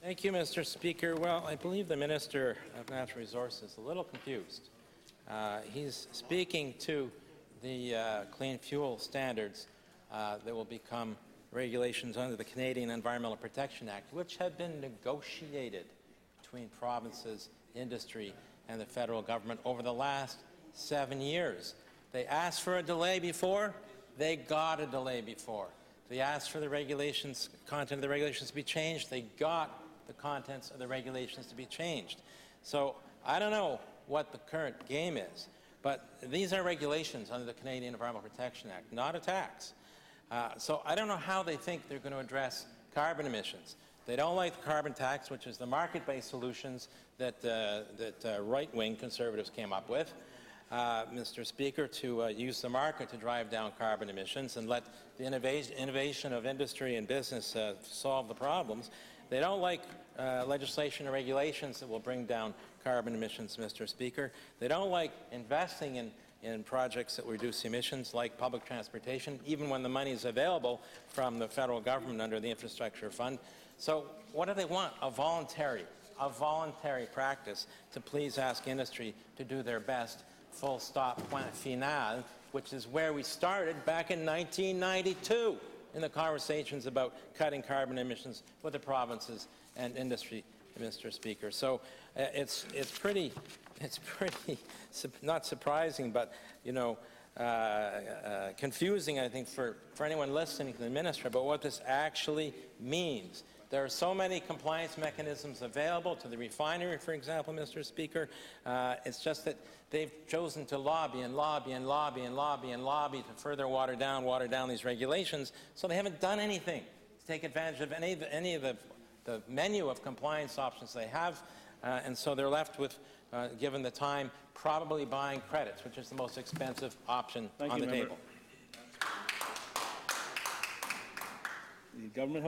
Thank you, Mr. Speaker. Well, I believe the Minister of Natural Resources is a little confused. He's speaking to the clean fuel standards that will become regulations under the Canadian Environmental Protection Act, which have been negotiated between provinces, industry, and the federal government over the last 7 years. They asked for a delay before, they got a delay before. They asked for the regulations, content of the regulations to be changed, they got the contents of the regulations to be changed. So I don't know what the current game is, but these are regulations under the Canadian Environmental Protection Act, not a tax. So I don't know how they think they're going to address carbon emissions. They don't like the carbon tax, which is the market-based solutions that, right-wing conservatives came up with, Mr. Speaker, to use the market to drive down carbon emissions and let the innovation of industry and business solve the problems. They don't like legislation or regulations that will bring down carbon emissions, Mr. Speaker. They don't like investing in projects that reduce emissions, like public transportation, even when the money is available from the federal government under the infrastructure fund. So what do they want? A voluntary practice to please ask industry to do their best, full stop, point final, which is where we started back in 1992 in the conversations about cutting carbon emissions with the provinces and industry, Mr. Speaker. So it's pretty not surprising, but confusing, I think, for anyone listening to the minister about what this actually means. There are so many compliance mechanisms available to the refinery, for example, Mr. Speaker. It's just that they've chosen to lobby and lobby and lobby and lobby and lobby to further water down these regulations, so they haven't done anything to take advantage of any of the menu of compliance options they have, and so they're left with, given the time, probably buying credits, which is the most expensive option on the table. The Government House